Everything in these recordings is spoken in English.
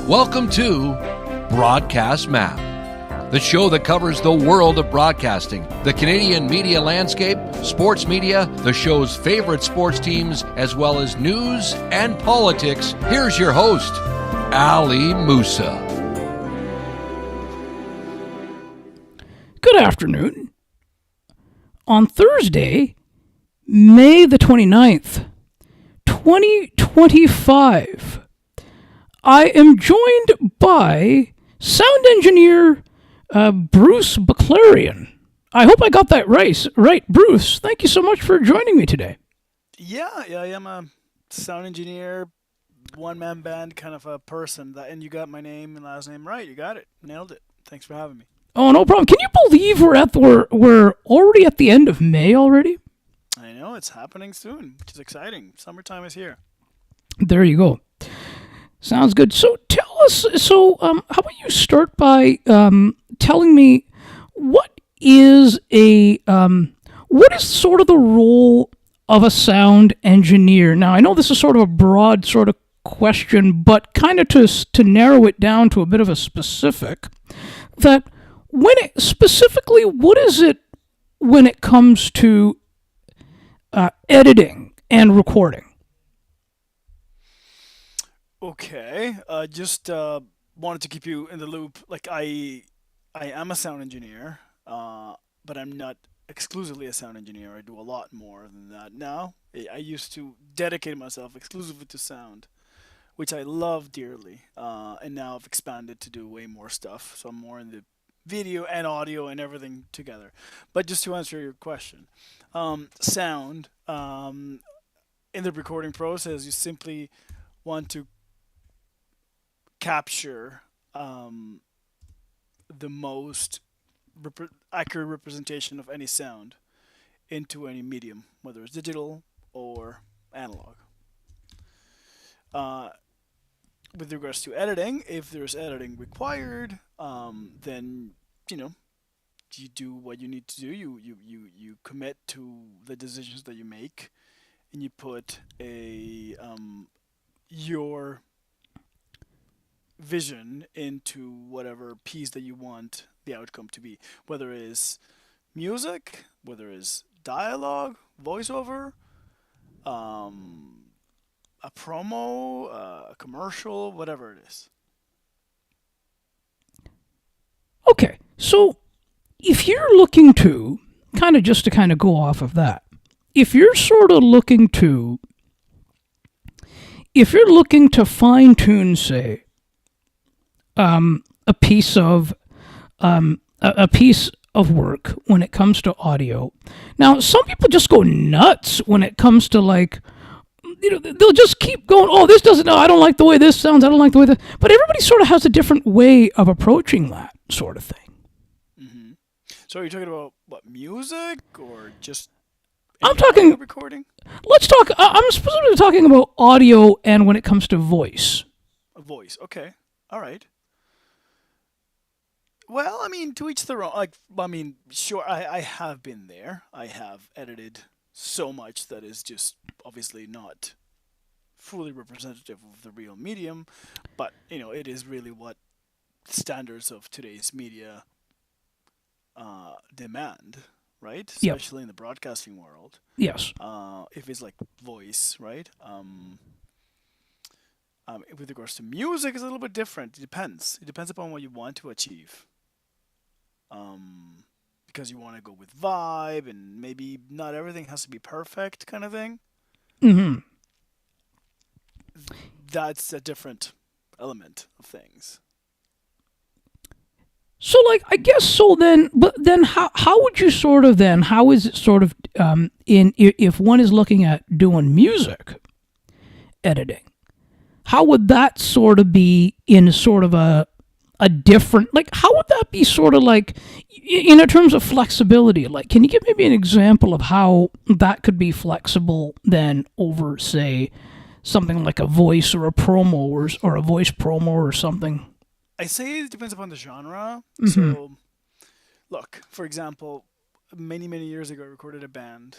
Welcome to Broadcast Map, the show that covers the world of broadcasting, the Canadian media landscape, sports media, the show's favorite sports teams, as well as news and politics. Here's your host, Ali Musa. Good afternoon. On Thursday, May the 29th, 2025, I am joined by sound engineer Bruce Baclarian. I hope I got that right. Bruce, thank you so much for joining me today. Yeah, I am a sound engineer, one-man band kind of a person. And you got my name and last name right. You got it. Nailed it. Thanks for having me. Oh, no problem. Can you believe we're already at the end of May already? I know, it's happening soon, which is exciting. Summertime is here. There you go. Sounds good. So tell us, how about you start by telling me what is sort of the role of a sound engineer? Now, I know this is sort of a broad sort of question, but kind of to narrow it down to a bit of a specific, that what is it when it comes to editing and recording? Okay, just wanted to keep you in the loop. Like I am a sound engineer, but I'm not exclusively a sound engineer. I do a lot more than that now. I used to dedicate myself exclusively to sound, which I love dearly, and now I've expanded to do way more stuff. So I'm more in the video and audio and everything together. But just to answer your question, sound in the recording process, you simply want to capture the most accurate representation of any sound into any medium, whether it's digital or analog. With regards to editing, if there's editing required, then you do what you need to do. You commit to the decisions that you make, and you put your vision into whatever piece that you want the outcome to be, whether it is music, whether it is dialogue, voiceover, a promo, a commercial, whatever it is. Okay, so if you're looking to kind of go off of that, if you're looking to fine tune, say, a piece of work when it comes to audio. Now, some people just go nuts when it comes to they'll just keep going. Oh, this doesn't. No, I don't like the way this sounds. I don't like the way that. But everybody sort of has a different way of approaching that sort of thing. Mm-hmm. So, are you talking about what, music or just? I'm talking recording. Let's talk. I'm specifically talking about audio and when it comes to voice. A voice. Okay. All right. Well, I mean, to each their own. Sure, I have been there. I have edited so much that is just obviously not fully representative of the real medium, but, it is really what standards of today's media demand, right? Yep. Especially in the broadcasting world. Yes. If it's like voice, right? With regards to music, it's a little bit different. It depends. It depends upon what you want to achieve. Because you want to go with vibe, and maybe not everything has to be perfect, kind of thing. Mm-hmm. That's a different element of things. So, I guess so. But then, how would you how is it if one is looking at doing music editing? How would that sort of be in sort of a different, how would that be sort of in terms of flexibility? Can you give maybe an example of how that could be flexible then over, say, something like a voice or a promo or a voice promo or something? I say it depends upon the genre. Mm-hmm. So, look, for example, many, many years ago, I recorded a band.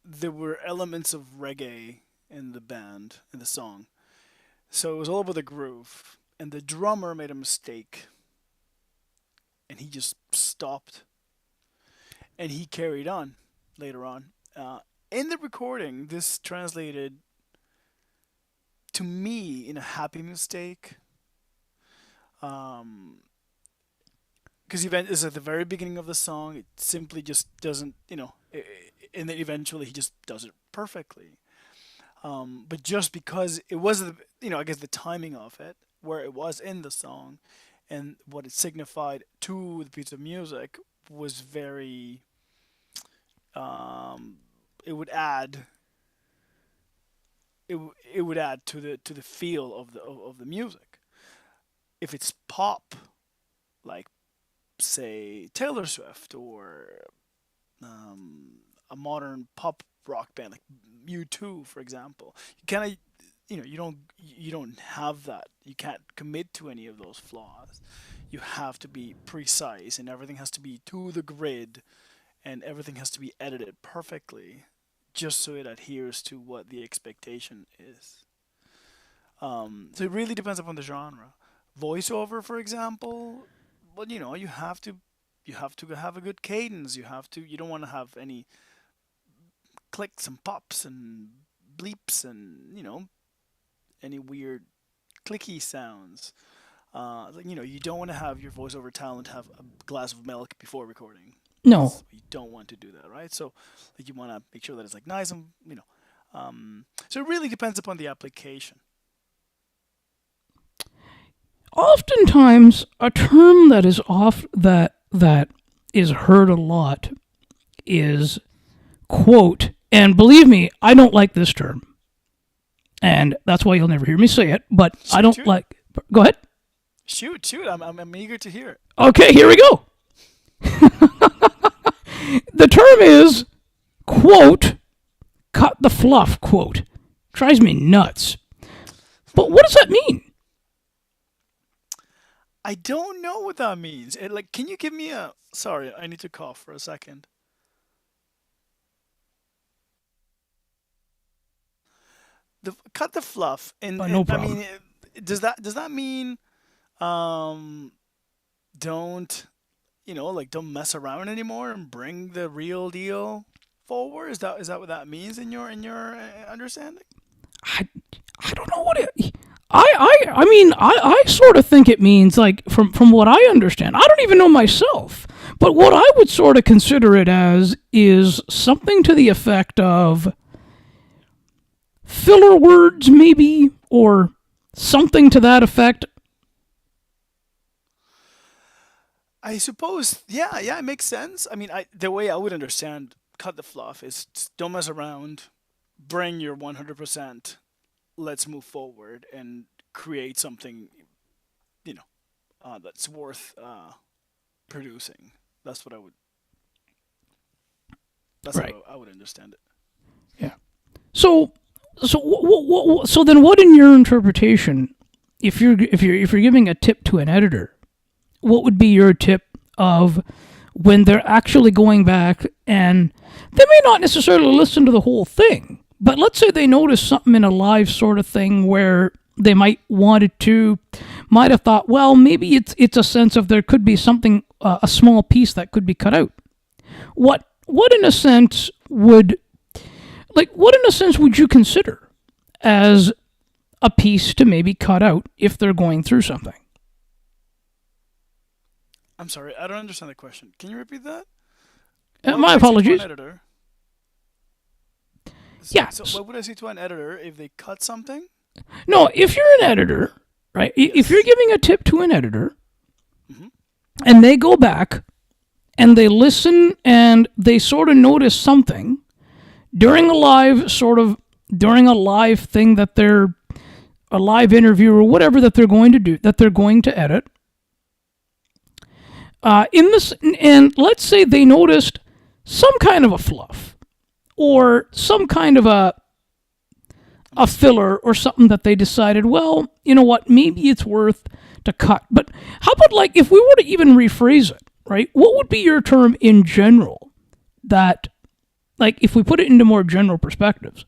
There were elements of reggae in the band, in the song. So it was all over the groove, and the drummer made a mistake, and he just stopped, and he carried on later on. In the recording, this translated to me in a happy mistake. Um, because event is at the very beginning of the song. It simply just doesn't, and then eventually he just does it perfectly. But just because it was, I guess the timing of it, where it was in the song, and what it signified to the piece of music was very. It would add. It would add to the feel of the music. If it's pop, like say Taylor Swift or a modern pop rock band like U2, for example, you kind of you don't have that. You can't commit to any of those flaws. You have to be precise, and everything has to be to the grid, and everything has to be edited perfectly, just so it adheres to what the expectation is. So it really depends upon the genre. Voiceover, for example, well, you have to have a good cadence. You don't want to have any clicks and pops and bleeps and any weird clicky sounds. You don't want to have your voiceover talent have a glass of milk before recording. No. You don't want to do that, right? So, like, you want to make sure that it's like nice and So it really depends upon the application. Oftentimes, a term that is off that is heard a lot is quote, and believe me, I don't like this term, and that's why you'll never hear me say it. But I don't like. Go ahead. Shoot! I'm eager to hear it. Okay, here we go. The term is quote, cut the fluff, quote. Drives me nuts. But what does that mean? I don't know what that means. Can you give me a? Sorry, I need to cough for a second. Cut the fluff, No I problem. mean, does that mean don't don't mess around anymore and bring the real deal forward? Is that what that means in your understanding? I don't know what it. I sort of think it means, like, from what I understand. I don't even know myself, but what I would sort of consider it as is something to the effect of filler words, maybe, or something to that effect. I suppose, yeah, it makes sense. I mean, the way I would understand cut the fluff is just don't mess around, bring your 100%, let's move forward and create something, that's worth producing. That's what I would. That's Right. how I would understand it. Yeah. So then, what in your interpretation, if you're giving a tip to an editor, what would be your tip of when they're actually going back, and they may not necessarily listen to the whole thing, but let's say they notice something in a live sort of thing where they might have thought, well, maybe it's a sense of there could be something, a small piece that could be cut out. What in a sense would you consider as a piece to maybe cut out if they're going through something? I'm sorry, I don't understand the question. Can you repeat that? My apologies. What would I say to an editor? Yeah. So what would I say to an editor if they cut something? No, if you're an editor, right? If you're giving a tip to an editor, Mm-hmm. and they go back and they listen and they sort of notice something during a live thing that they're a live interview or whatever that they're going to do, that they're going to edit. And let's say they noticed some kind of a fluff or some kind of a filler or something that they decided, well, you know what, maybe it's worth to cut. But how about, like, if we were to even rephrase it, right? What would be your term in general that, like, if we put it into more general perspectives,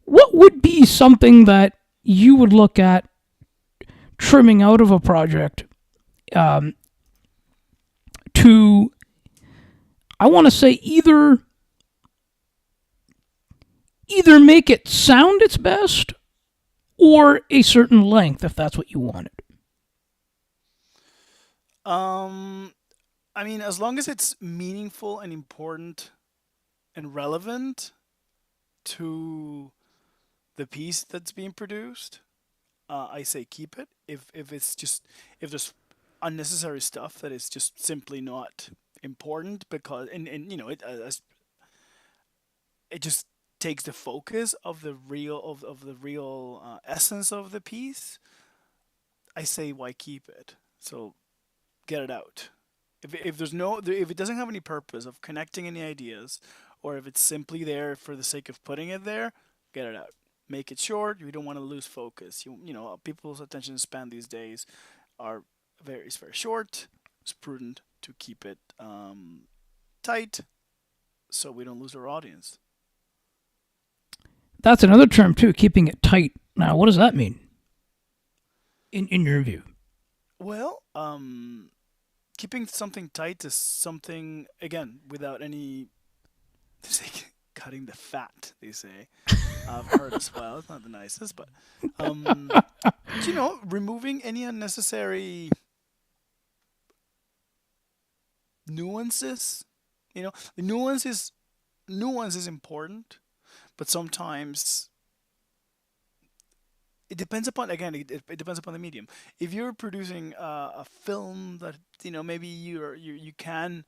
what would be something that you would look at trimming out of a project um, to, I want to say, either make it sound its best or a certain length if that's what you wanted. I mean, as long as it's meaningful and important and relevant to the piece that's being produced, I say keep it. If it's just if there's unnecessary stuff that is just simply not important because and it just takes the focus of the real essence of the piece. I say why keep it. So get it out. If there's no if it doesn't have any purpose of connecting any ideas, or if it's simply there for the sake of putting it there, get it out. Make it short. You don't want to lose focus. People's attention span these days are very short. It's prudent to keep it tight, so we don't lose our audience. That's another term too, keeping it tight. Now, what does that mean in your view? Well, keeping something tight is something again without any. They say cutting the fat. They say I've heard as well. It's not the nicest, but removing any unnecessary nuances. The nuance is important, but sometimes it depends upon it depends upon the medium. If you're producing a film that maybe you can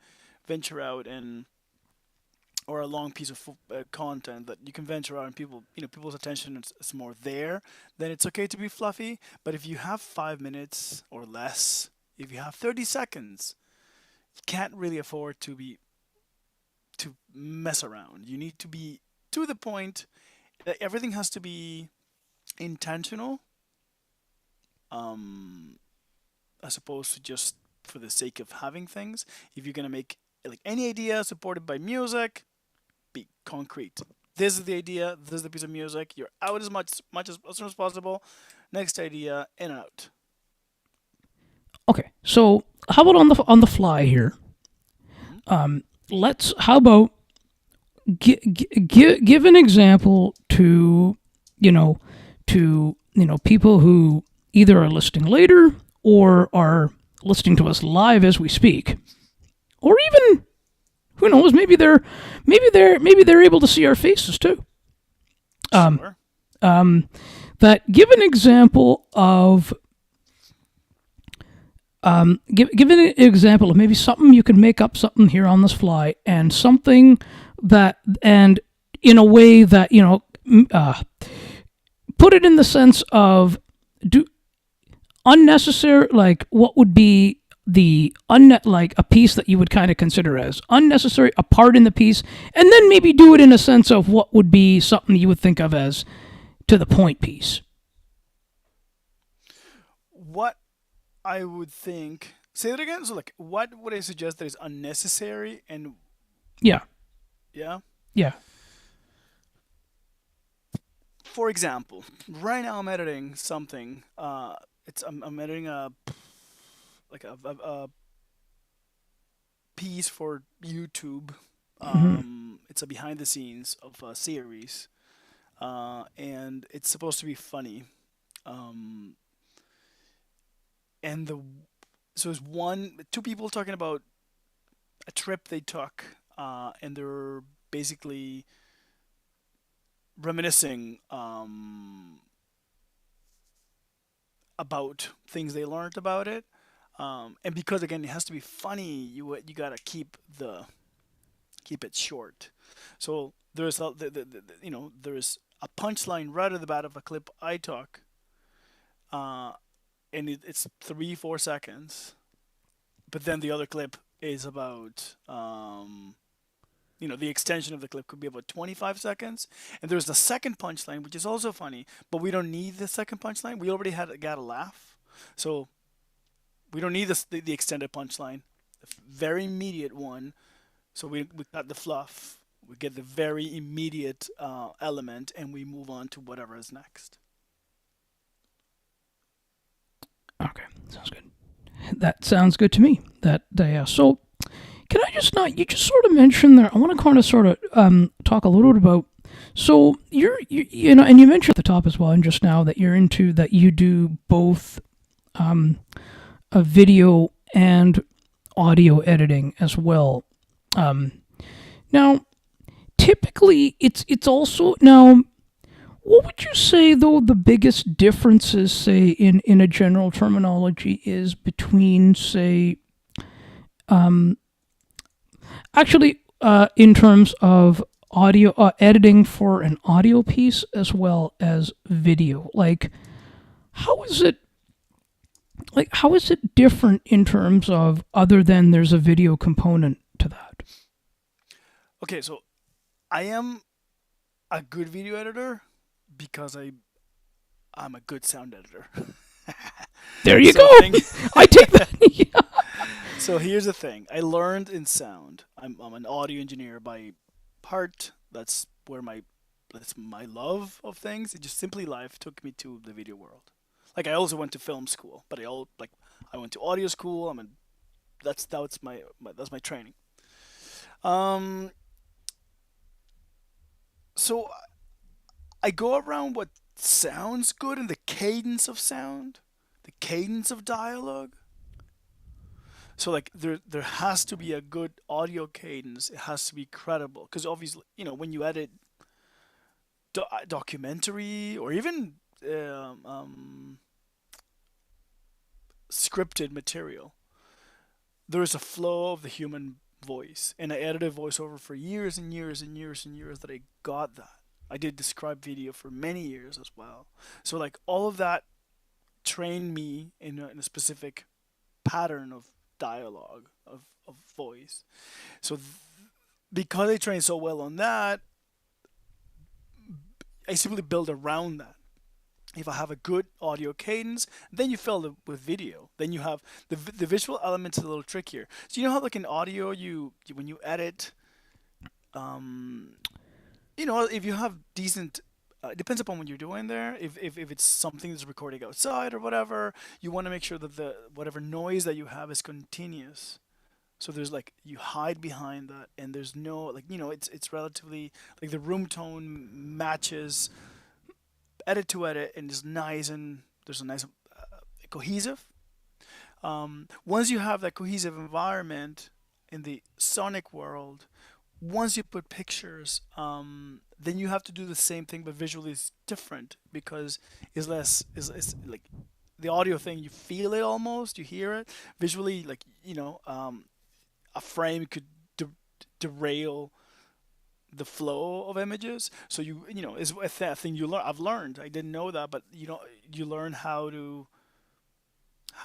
venture out and or a long piece of content that you can venture out and people's attention is more there, then it's okay to be fluffy. But if you have 5 minutes or less, if you have 30 seconds, you can't really afford to mess around. You need to be to the point. Everything has to be intentional, as opposed to just for the sake of having things. If you're gonna make like any idea supported by music, be concrete. This is the idea. This is the piece of music. You're out as much as soon as possible. Next idea, in and out. Okay, so how about on the fly here? How about give an example to people who either are listening later or are listening to us live as we speak, or even who knows, maybe they're able to see our faces too. Sure. That give an example of give an example of maybe something you can make up something here on this fly, and something that, and in a way that put it in the sense of unnecessary, like what would be like a piece that you would kind of consider as unnecessary, a part in the piece, and then maybe do it in a sense of what would be something you would think of as to the point piece. What I would think. Say that again. So, like, what would I suggest that is unnecessary and Yeah. yeah? Yeah. For example, right now I'm editing something. I'm editing a piece for YouTube. It's a behind the scenes of a series, and it's supposed to be funny. Um, and the so it's two people talking about a trip they took, and they're basically reminiscing about things they learned about it. And because again it has to be funny, you gotta keep it short. So there's there's a punchline right at the bat of a clip I took, uh, and it's 3-4 seconds. But then the other clip is about the extension of the clip could be about 25 seconds, and there's the second punchline which is also funny, but we don't need the second punchline. We already got a laugh, so we don't need the extended punchline, the very immediate one. So we cut the fluff, we get the very immediate element, and we move on to whatever is next. Okay, sounds good. That sounds good to me. So can I just not? You just sort of mentioned there. I want to kind of sort of talk a little bit about. So you know, and you mentioned at the top as well, and just now that you're into that you do both a video and audio editing as well. Now, typically, it's also now. What would you say, though, the biggest differences, say, in a general terminology is between, say, in terms of audio editing for an audio piece as well as video? How is it different in terms of, other than there's a video component to that? Okay, so I am a good video editor because I'm a good sound editor. There you So go. I take that. Yeah. So here's the thing. I learned in sound. I'm an audio engineer by part. That's my love of things. It just simply life took me to the video world. Like I also went to film school, but I went to audio school. That's my training. So I go around what sounds good and the cadence of sound, the cadence of dialogue. So like there has to be a good audio cadence. It has to be credible because obviously when you edit documentary or even scripted material, there is a flow of the human voice, and I edited voiceover for years and years and years and years that I got that. I did describe video for many years as well. So like all of that trained me in a specific pattern of dialogue of voice. So because I trained so well on that, I simply build around that. If I have a good audio cadence, then you fill it with video. Then you have the visual elements a little trickier. So you know how like in audio, when you edit, if you have decent, it depends upon what you're doing there. If it's something that's recording outside or whatever, you want to make sure that the whatever noise that you have is continuous. So there's like you hide behind that, and there's no it's relatively like the room tone matches edit to edit, and is nice, and there's a nice cohesive. Once you have that cohesive environment in the sonic world, once you put pictures, then you have to do the same thing, but visually it's different because it's less is like the audio thing. You feel it almost, you hear it visually, like a frame could derail the flow of images. So is a thing you learn. I've learned. I didn't know that, but you learn how to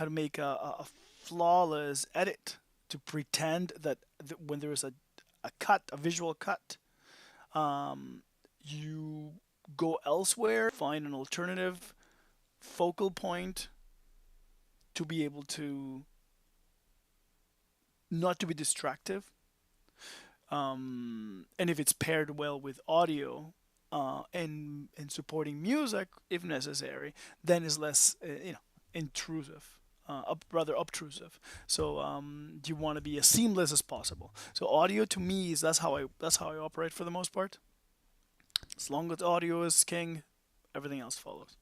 make a flawless edit, to pretend that when there is a cut, a visual cut, you go elsewhere, find an alternative focal point to be able to not to be distractive. And if it's paired well with audio and supporting music if necessary, then it's less intrusive, rather obtrusive. So you want to be as seamless as possible. So audio to me is that's how I operate for the most part. As long as audio is king, everything else follows.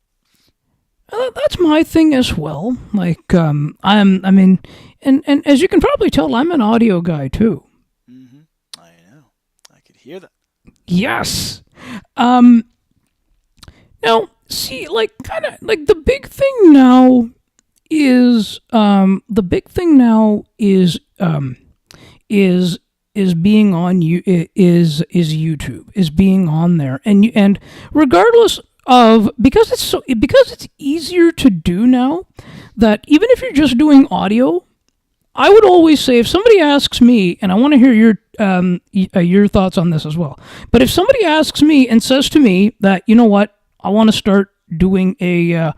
That's my thing as well. Like and as you can probably tell, I'm an audio guy too. I know. I could hear that. Yes. Now, see, like, kind of like the big thing now is being on is YouTube, is being on there, and regardless of because it's easier to do now, that even if you're just doing audio, I would always say, if somebody asks me, and I want to hear your thoughts on this as well, but if somebody asks me and says to me that, you know what, I want to start doing a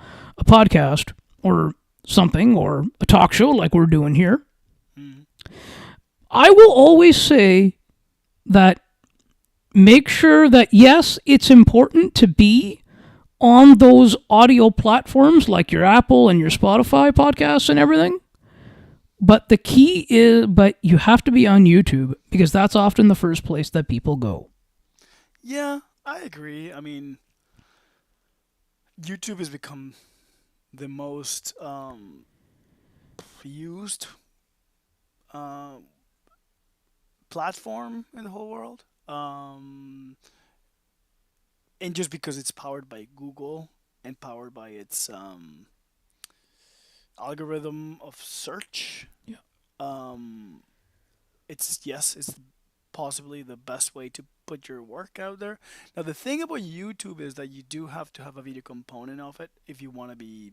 podcast or something, or a talk show like we're doing here, I will always say that make sure that, yes, it's important to be on those audio platforms like your Apple and your Spotify podcasts and everything. But the key is, but you have to be on YouTube because that's often the first place that people go. Yeah, I agree. I mean, YouTube has become the most used uh, platform in the whole world. And just because it's powered by Google and powered by its algorithm of search, Yeah. um, it's possibly the best way to put your work out there. Now the thing about YouTube is that you do have to have a video component of it if you want to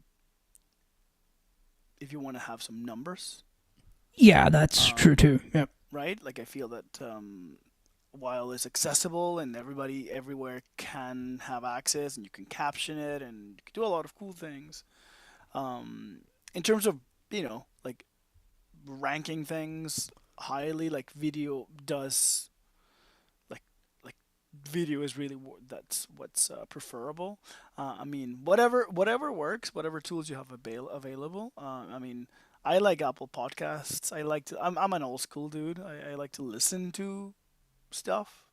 have some numbers, Yeah, that's true too. Yeah. right? Like I feel that while it's accessible and everybody everywhere can have access and you can caption it and you can do a lot of cool things. In terms of like ranking things highly, like video does like like video is really that's what's preferable. I mean, whatever works, whatever tools you have available. I mean, I like Apple Podcasts. I'm an old school dude. I like to listen to stuff,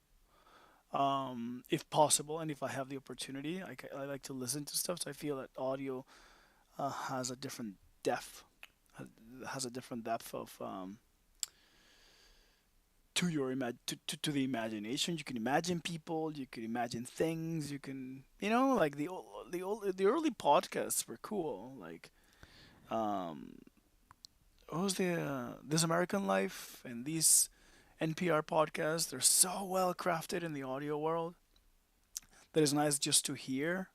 if possible, and if I have the opportunity, I like to listen to stuff. So I feel that audio has a different depth, has a different depth of to the imagination. You can imagine people, you can imagine things, you can like the early podcasts were cool. Like um, what was the This American Life and these NPR podcasts? They're so well crafted in the audio world that is nice just to hear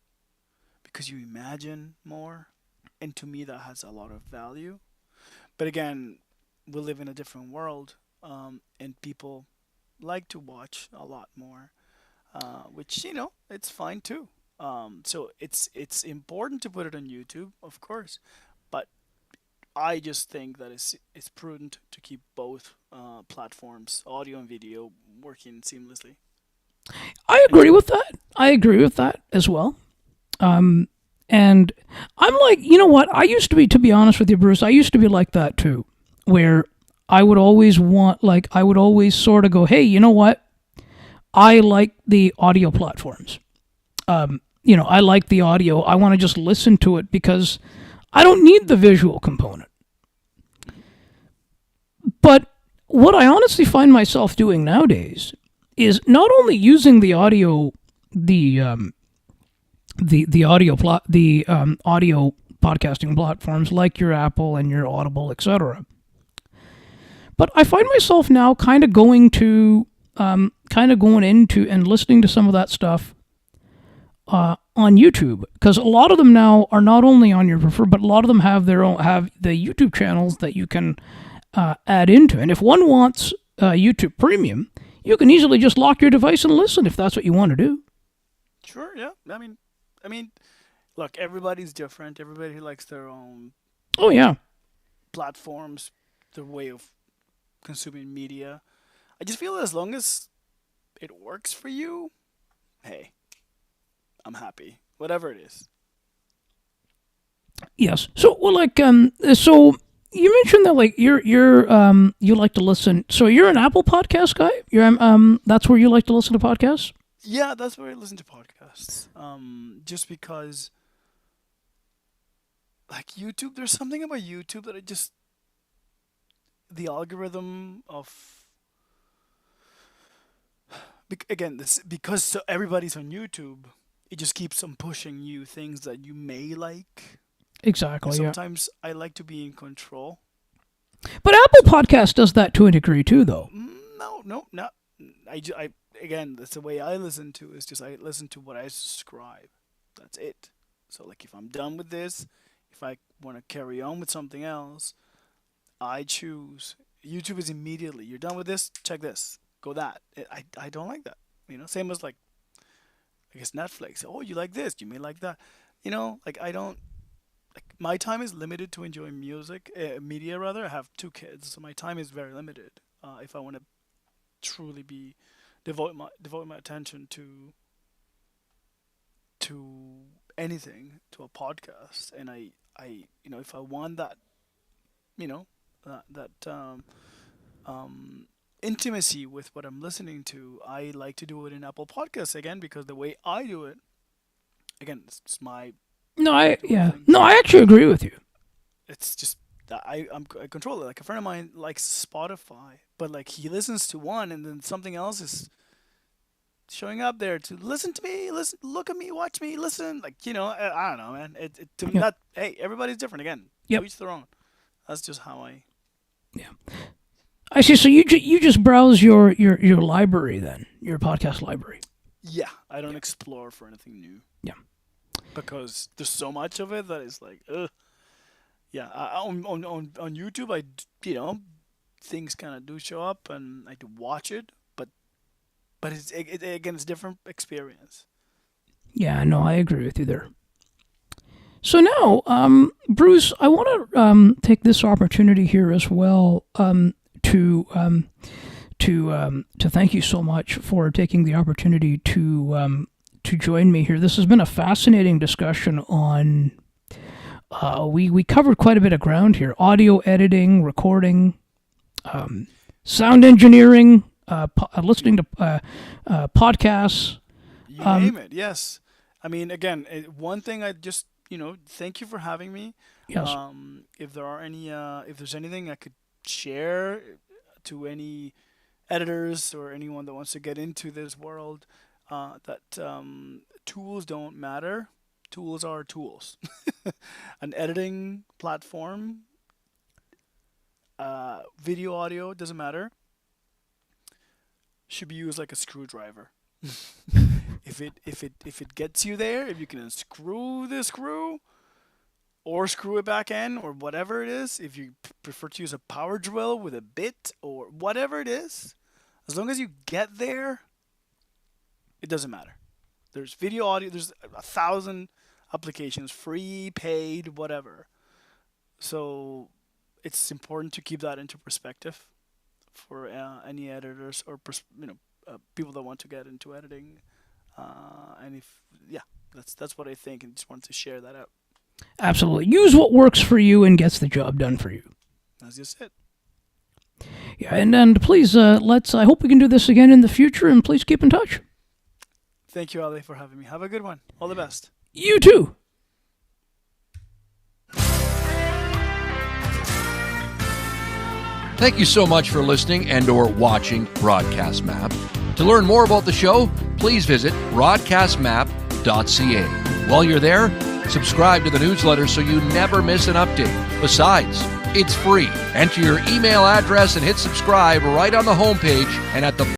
because you imagine more, and to me that has a lot of value. But again, we live in a different world, and people like to watch a lot more, which it's fine too. So it's important to put it on YouTube, of course, but I just think that it's prudent to keep both platforms, audio and video, working seamlessly. I agree with that. I agree with that as well. And I'm like, you know what? I used to be, to be honest with you, Bruce, I used to be like that too, where I would always I would always sort of go, hey, you know what? I like the audio platforms. I like the audio. I want to just listen to it because I don't need the visual component. But what I honestly find myself doing nowadays is not only using the audio, the audio podcasting platforms like your Apple and your Audible, etc. But I find myself now kind of going into and listening to some of that stuff on YouTube, because a lot of them now are not only on your preferred, but a lot of them have the YouTube channels that you can add into. And if one wants YouTube Premium, you can easily just lock your device and listen if that's what you want to do. Sure, yeah. I mean, look, everybody's different. Everybody likes their own Oh yeah, platforms, their way of consuming media. I just feel that as long as it works for you, hey, I'm happy. Whatever it is. yes. So well, so you mentioned that like you like to listen. So you're an Apple Podcast guy. That's where you like to listen to podcasts. Yeah, that's where I listen to podcasts. Just because, like YouTube, there's something about YouTube that the algorithm of, again, this because everybody's on YouTube, it just keeps on pushing you things that you may like. Exactly. Yeah. Sometimes I like to be in control. But Apple Podcast does that to a degree too, though. No, not. Again, that's the way I listen to is just I listen to what I subscribe. That's it. So like if I'm done with this, if I want to carry on with something else, I choose. YouTube is immediately, you're done with this, check this, go that. I don't like that. Same as like I guess Netflix. Oh, you like this, you may like that. Like I don't like my time is limited to enjoy media rather. I have two kids, so my time is very limited. If I want to truly be devote my attention to anything to a podcast, and I if I want that, intimacy with what I'm listening to, I like to do it in Apple Podcasts again, because the way I do it, again, it's my I actually agree with you. it's just that I control it. Like, a friend of mine likes Spotify, but like, he listens to one and then something else is showing up there to listen to me, look at me, watch me, listen. Like, I don't know, man. To me, that, hey, everybody's different again. Yep. To each their own. That's just how I. Yeah. I see. So you just browse your library then, your podcast library. Yeah, I don't explore for anything new. Yeah. Because there's so much of it that is like, ugh. Yeah, on YouTube, things kind of do show up, and I do watch it, but it's different experience. Yeah, no, I agree with you there. So now, Bruce, I want to take this opportunity here as well to thank you so much for taking the opportunity to join me here. This has been a fascinating discussion on. We covered quite a bit of ground here: audio editing, recording, sound engineering, listening to podcasts. You name it. Yes. I mean, again, one thing I just thank you for having me. Yes. If there's anything I could share to any editors or anyone that wants to get into this world, that tools don't matter. Tools are tools. An editing platform, video, audio, doesn't matter. Should be used like a screwdriver. If it gets you there, if you can unscrew the screw, or screw it back in, or whatever it is, if you prefer to use a power drill with a bit or whatever it is, as long as you get there, it doesn't matter. There's video, audio, there's 1,000 applications, free, paid, whatever. So it's important to keep that into perspective for any editors or people that want to get into editing. And that's what I think, and just wanted to share that out. Absolutely. Use what works for you and gets the job done for you. That's just it. Yeah, and please, I hope we can do this again in the future, and please keep in touch. Thank you, Ali, for having me. Have a good one. All the best. You too. Thank you so much for listening and/or watching Broadcast Map. To learn more about the show, please visit broadcastmap.ca. While you're there, subscribe to the newsletter so you never miss an update. Besides, it's free. Enter your email address and hit subscribe right on the homepage and at the